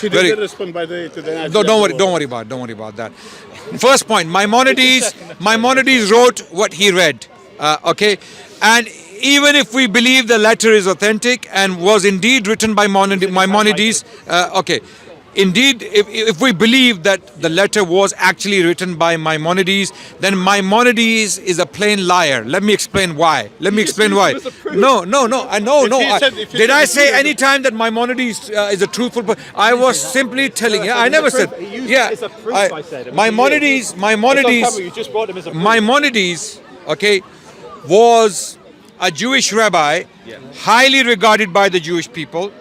He didn't respond by the to the. No, don't worry about that. First point, Maimonides wrote what he read. Okay, and even if we believe the letter is authentic and was indeed written by Maimonides, okay. Indeed, if we believe that the letter was actually written by Maimonides, then Maimonides is a plain liar. Let me explain why. No. Did I say any time that Maimonides is a truthful person? I was simply telling you. I never said. Yeah, Maimonides, okay, was a Jewish rabbi, highly regarded by the Jewish people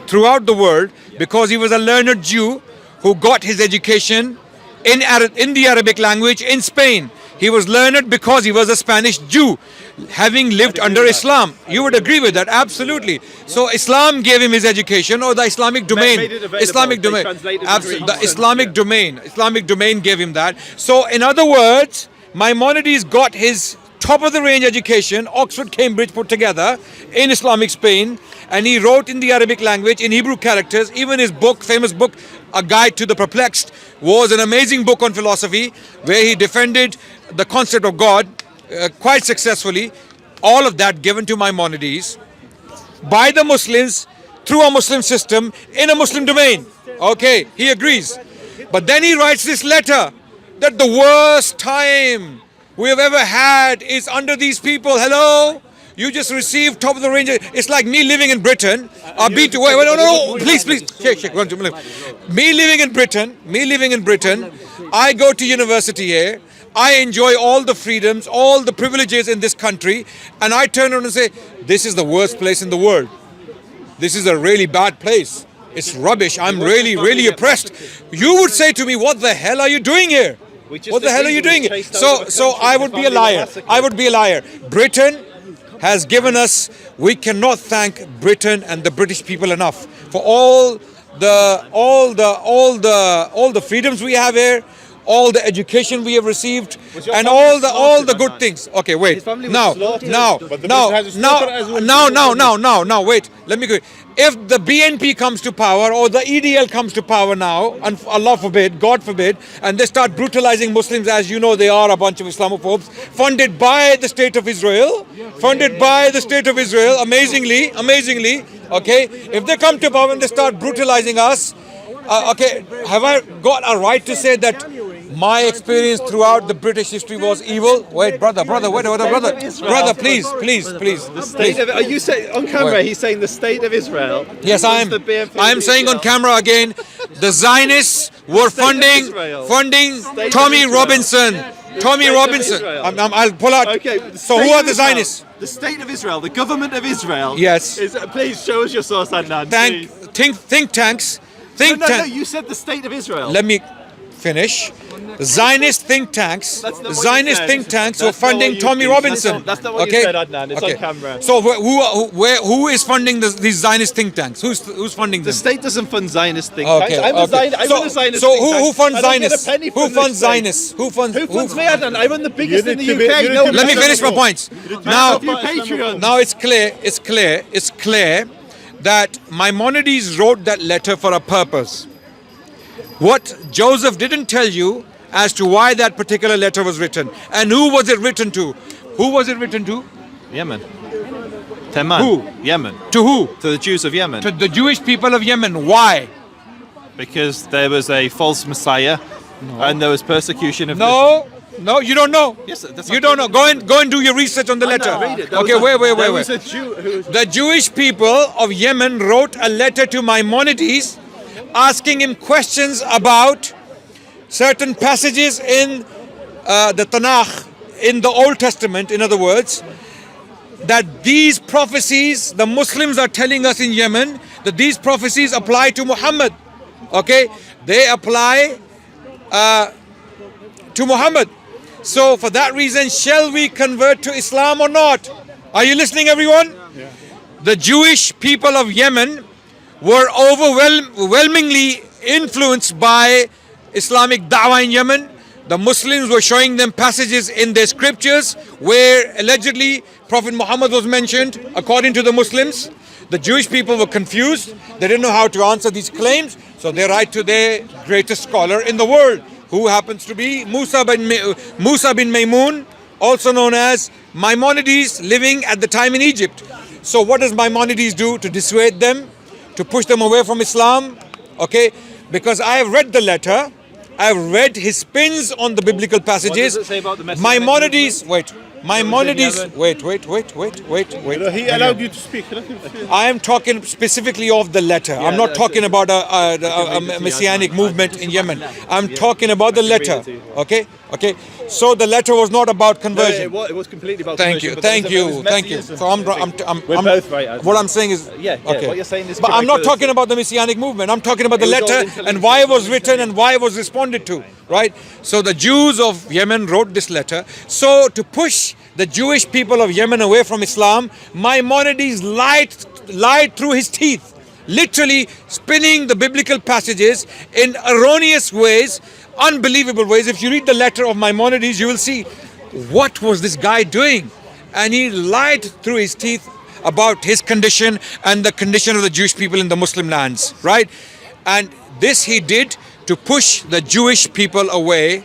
throughout the world, because he was a learned Jew who got his education in the Arabic language in Spain. He was learned because he was a Spanish Jew, having lived under Islam. You would agree with that, absolutely. So Islam gave him his education, or the Islamic domain. Islamic domain gave him that. So in other words, Maimonides got his top of the range education, Oxford, Cambridge put together in Islamic Spain, and he wrote in the Arabic language, in Hebrew characters. Even his book, famous book, A Guide to the Perplexed, was an amazing book on philosophy, where he defended the concept of God quite successfully. All of that given to Maimonides by the Muslims through a Muslim system in a Muslim domain. Okay, he agrees. But then he writes this letter that the worst time we have ever had is under these people. Hello? You just received top of the range. It's like me living in Britain. Please. Shake. Me living in Britain. I go to university here. I enjoy all the freedoms, all the privileges in this country. And I turn around and say, this is the worst place in the world. This is a really bad place. It's rubbish. I'm really oppressed. You would say to me, what the hell are you doing here? What the hell are you doing here? So I would be a liar. Britain has given us, we cannot thank Britain and the British people enough for all the freedoms we have here, all the education we have received, and all the good things. Okay, wait. Now, wait. Let me go. If the BNP comes to power, or the EDL comes to power now, and Allah forbid, God forbid, and they start brutalizing Muslims, as you know they are a bunch of Islamophobes, funded by the State of Israel, amazingly, okay, if they come to power and they start brutalizing us, okay, have I got a right to say that my experience throughout the British history was evil? Wait, brother, please. Are you saying on camera? He's saying the state of Israel. Yes, I am saying on camera again. The Zionists were funding Tommy Robinson. I'll pull out. Okay. So who are the Zionists? The state of Israel, the government of Israel. Yes. Please show us your source, Adnan. Think tanks. No, you said the state of Israel. Let me finish. Zionist think tanks were funding Tommy Robinson. That's not what you said, Adnan. It's on camera. So who is funding these Zionist think tanks? Who's funding them? The state doesn't fund Zionist think tanks. Okay. I'm a Zionist. So who funds Zionists? Who funds Zionists? Who funds me, Adnan? I run the biggest in the UK. Let me finish my points. Now it's clear that Maimonides wrote that letter for a purpose. What Joseph didn't tell you as to why that particular letter was written, and who was it written to? Yemen. Teman. Who? Yemen. To who? To the Jews of Yemen. To the Jewish people of Yemen. Why? Because there was a false Messiah, and there was persecution of. No, you don't know. Yes, that's you don't know. Go and do your research on the letter. Read it. Okay, wait. Was a Jew The Jewish people of Yemen wrote a letter to Maimonides, asking him questions about certain passages in the Tanakh, in the Old Testament, in other words, that these prophecies, the Muslims are telling us in Yemen, that these prophecies apply to Muhammad. Okay? They apply to Muhammad. So for that reason, shall we convert to Islam or not? Are you listening, everyone? Yeah. The Jewish people of Yemen were overwhelmingly influenced by Islamic Dawah in Yemen. The Muslims were showing them passages in their scriptures where allegedly Prophet Muhammad was mentioned according to the Muslims. The Jewish people were confused. They didn't know how to answer these claims. So they write to their greatest scholar in the world, who happens to be Musa bin Maymun, also known as Maimonides, living at the time in Egypt. So what does Maimonides do to dissuade them, to push them away from Islam? Okay, because I have read the letter, I have read his spins on the biblical passages. What does it say about the Messianic Maimonides, wait. Maimonides, wait. He allowed you to speak. Let him finish. I am talking specifically of the letter. I'm not talking about a messianic movement in Yemen. I'm talking about the letter. Okay. So the letter was not about conversion. It was completely about Thank conversion. you. Thank you. So I'm We're both right. what I'm saying is Yeah, okay. what you're saying is But I'm not correct, talking about the messianic movement. I'm talking about the It was all letter interlinked. and why it was written and why it was responded to. Right. So the Jews of Yemen wrote this letter. So to push the Jewish people of Yemen away from Islam, Maimonides lied through his teeth, literally spinning the biblical passages in erroneous ways, unbelievable ways. If you read the letter of Maimonides, you will see what was this guy doing, and he lied through his teeth about his condition and the condition of the Jewish people in the Muslim lands, right? And this he did to push the Jewish people away,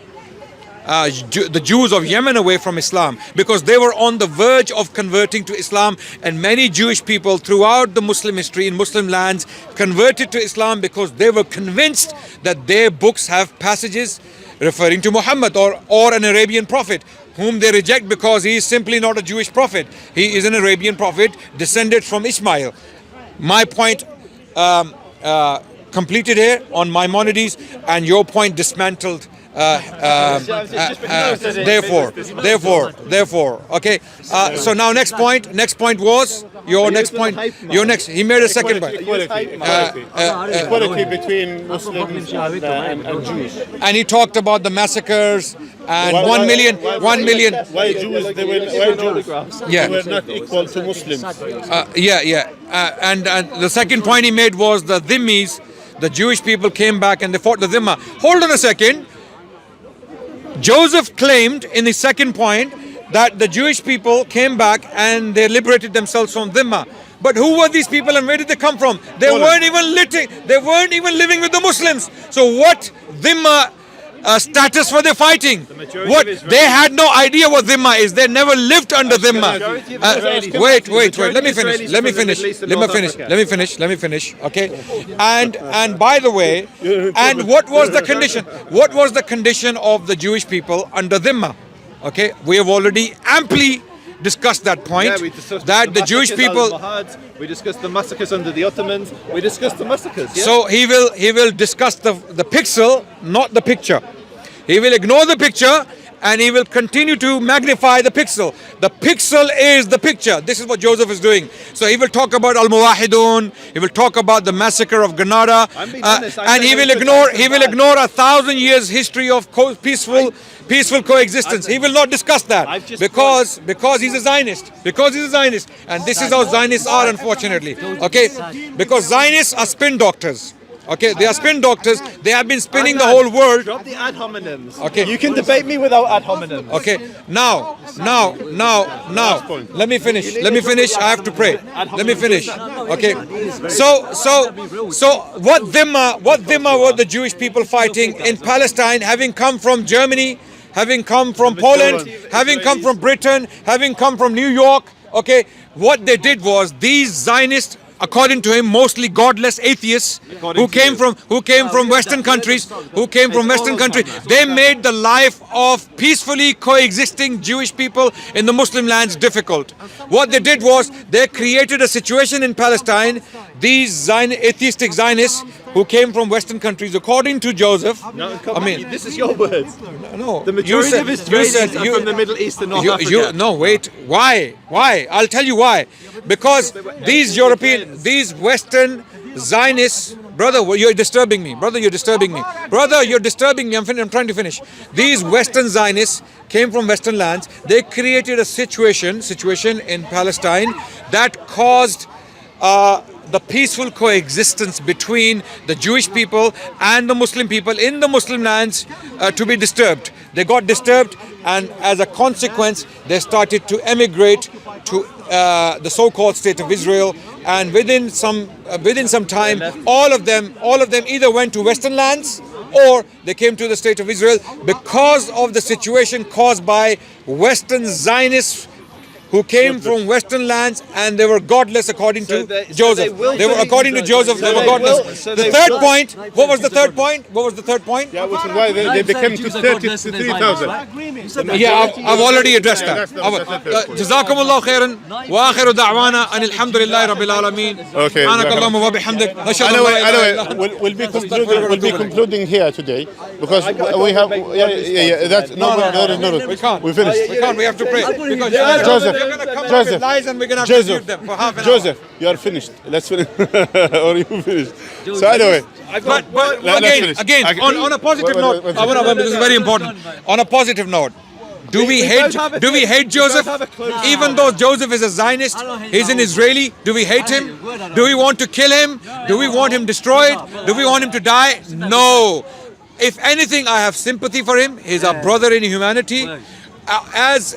the Jews of Yemen away from Islam, because they were on the verge of converting to Islam, and many Jewish people throughout the Muslim history in Muslim lands converted to Islam because they were convinced that their books have passages referring to Muhammad or an Arabian prophet, whom they reject because he is simply not a Jewish prophet. He is an Arabian prophet descended from Ishmael. My point completed here on Maimonides, and your point dismantled. Therefore. Okay. So now next point was your next point. Your next. He made a second point. Equality between Muslims and Jews. And he talked about the massacres and 1 million. Why Jews? They were not equal to Muslims. And the second point he made was the Dhimmis, the Jewish people came back and they fought the Dhimma. Hold on a second. Joseph claimed in the second point that the Jewish people came back and they liberated themselves from Dhimma. But who were these people and where did they come from? They weren't even living with the Muslims. So what Dhimma status were they fighting? What they had no idea what Dhimma is. They never lived under Dhimma. Wait. Let me finish. Okay. And by the way, and what was the condition? What was the condition of the Jewish people under Dhimma? Okay. We have already amply discussed that point. That the Jewish people. We discussed the massacres under the Ottomans. We discussed the massacres. Yeah? So he will discuss the pixel, not the picture. He will ignore the picture and he will continue to magnify the pixel. The pixel is the picture. This is what Joseph is doing. So he will talk about Al-Muwahidun. He will talk about the massacre of Granada, and he will ignore 1,000 years history of peaceful coexistence. He will not discuss that because he's a Zionist. And this is how Zionists are, unfortunately. Okay, because Zionists are spin doctors. Okay, they are spin doctors. They have been spinning the whole world. Drop the ad hominems. Okay. You can debate me without ad hominems. Okay. Now. Let me finish. I have to pray. Let me finish. Okay. So what Dhimma were the Jewish people fighting in Palestine, having come from Germany, having come from Poland, having come from Britain, having come from New York. Okay. What they did was these Zionists, according to him, mostly godless atheists who came from Western countries, they made the life of peacefully coexisting Jewish people in the Muslim lands difficult. What they did was they created a situation in Palestine. These atheistic Zionists who came from Western countries, according to Joseph. This is your words. No, the majority of Israelis are from the Middle East and North Africa. No, wait. Why? I'll tell you why. Because these Western Zionists, brother, you're disturbing me. I'm trying to finish. These Western Zionists came from Western lands. They created a situation in Palestine that caused the peaceful coexistence between the Jewish people and the Muslim people in the Muslim lands to be disturbed. They got disturbed, and as a consequence, they started to emigrate to the so-called State of Israel and within some time, all of them either went to Western lands or they came to the state of Israel because of the situation caused by Western Zionists who came from Western lands, and they were godless according to Joseph. They were according to Joseph. They were godless. The third point. What was the third point? What was the third point? Yeah, which is why they became to 33,000. Yeah, I've already addressed that. Jazakum Allah Khairan. Wa akhiru da'wana and alhamdulillahi rabbil alameen. Okay. Subhanakallahumma wa bihamdik. Anyway, we'll be concluding here today because we have. Yeah. That's no. We can't. We finished. We can't. We have to pray because Joseph. They're going to come up with lies and we're going to have to shoot them for half an hour. Joseph, you are finished. Let's finish. Or you finished. So anyway. But again, on a positive note, this is very important. On a positive note, do we hate Joseph? Even though Joseph is a Zionist, he's an Israeli, do we hate him? Do we want to kill him? Do we want him destroyed? Do we want him to die? No. If anything, I have sympathy for him. He's our brother in humanity. As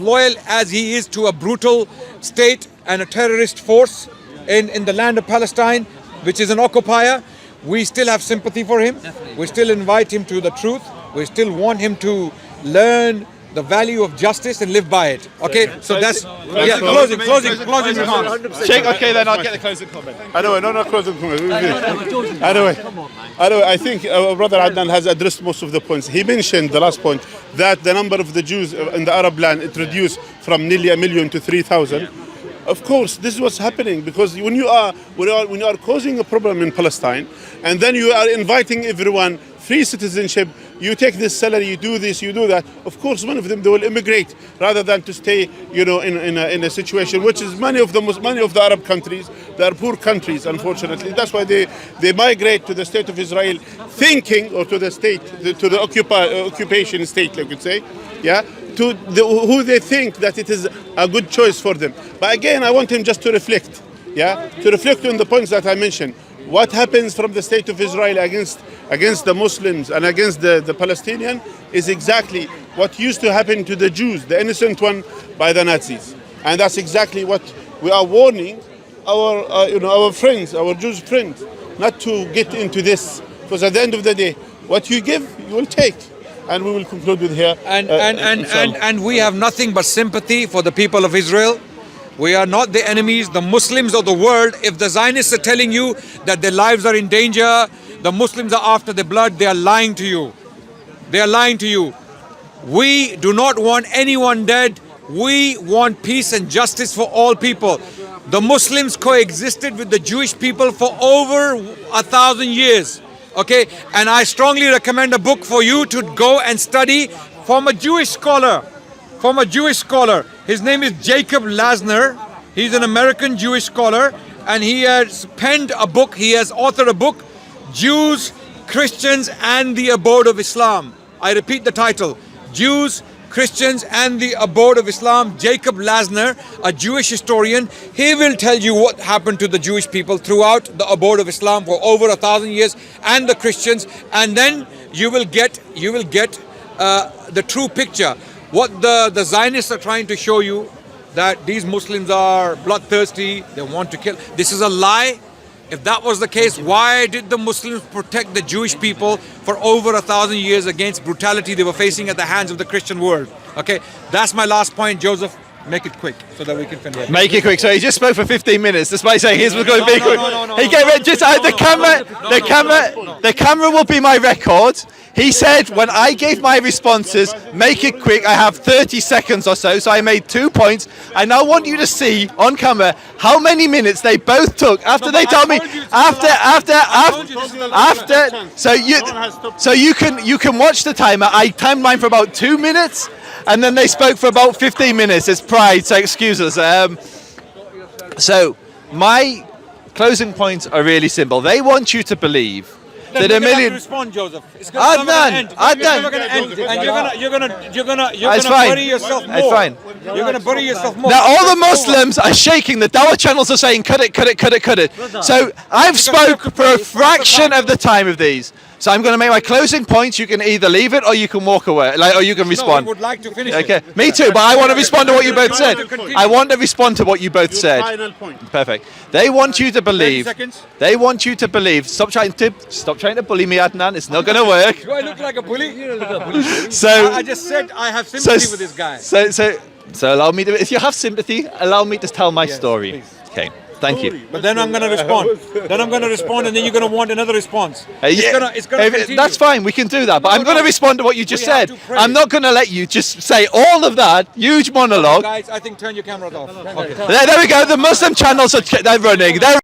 loyal as he is to a brutal state and a terrorist force in the land of Palestine, which is an occupier, we still have sympathy for him. We still invite him to the truth. We still want him to learn the value of justice and live by it. Okay, so that's closing remarks. Check. Okay, then I'll get the closing comment. Anyway, no closing comment. Anyway, I think our brother Adnan has addressed most of the points. He mentioned the last point that the number of the Jews in the Arab land it reduced from nearly 1 million to 3,000. Of course, this is what's happening because when you are causing a problem in Palestine, and then you are inviting everyone free citizenship, you take this salary, you do this, you do that. Of course, one of them they will immigrate rather than to stay, in a situation which is many of the Arab countries, they are poor countries. Unfortunately, that's why they migrate to the state of Israel, thinking, or to the state, to the occupation state, like you could say, yeah. Who they think that it is a good choice for them. But again, I want him just to reflect, to reflect on the points that I mentioned. What happens from the state of Israel against the Muslims and against the Palestinian is exactly what used to happen to the Jews, the innocent one, by the Nazis. And that's exactly what we are warning our friends, our Jewish friends, not to get into this. Because at the end of the day, what you give, you will take. And we will conclude with here. And we have nothing but sympathy for the people of Israel. We are not the enemies, the Muslims of the world. If the Zionists are telling you that their lives are in danger, the Muslims are after their blood, they are lying to you. They are lying to you. We do not want anyone dead. We want peace and justice for all people. The Muslims coexisted with the Jewish people for over 1,000 years. Okay, and I strongly recommend a book for you to go and study from a Jewish scholar. His name is Jacob Lasner. He's an American Jewish scholar, and he has penned a book. He has authored a book, Jews, Christians, and the Abode of Islam. I repeat the title, Jews, Christians, and the Abode of Islam. Jacob Lasner, a Jewish historian, he will tell you what happened to the Jewish people throughout the Abode of Islam for over 1,000 years, and the Christians, and then you will get the true picture. What the Zionists are trying to show you, that these Muslims are bloodthirsty, they want to kill. This is a lie. If that was the case, why did the Muslims protect the Jewish people for over 1,000 years against brutality they were facing at the hands of the Christian world? Okay, that's my last point, Joseph. Make it quick so that we can finish. Make it quick. So he just spoke for 15 minutes, despite saying his was going to be quick. He gave it just the camera will be my record. He said when I gave my responses, make it quick. I have 30 seconds or so. So I made 2 points. I now want you to see on camera how many minutes they both took after they told me So you can watch the timer. I timed mine for about 2 minutes. And then they spoke for about 15 minutes. It's pride, so excuse us. So my closing points are really simple. They want you to believe that a million. Respond, Joseph. It's Adnan. And you're gonna bury yourself more. It's fine. You're gonna bury yourself more. Now all the Muslims are shaking. The Dawah channels are saying, cut it. So I've spoke for a fraction of the time of these. So I'm going to make my closing points. You can either leave it or you can walk away, or you can respond. No, I would like to finish Okay, it. me too, but I want to respond to what you both said. I want to respond to what you both said. Final point. Perfect. They want you to believe. 30 seconds. They want you to believe. Stop trying to bully me, Adnan. It's not going to work. Do I look like a bully? You don't look like a bully. So I just said I have sympathy with this guy. So allow me to. If you have sympathy, allow me to tell my story. please. Okay. Thank you. But then I'm going to respond. Then I'm going to respond, and then you're going to want another response. It's going to continue. That's fine. We can do that. But I'm going to respond to what you just We have said. to pray. I'm not going to let you just say all of that huge monologue. Guys, I think turn your cameras off. There we go. The Muslim channels are they're running. They're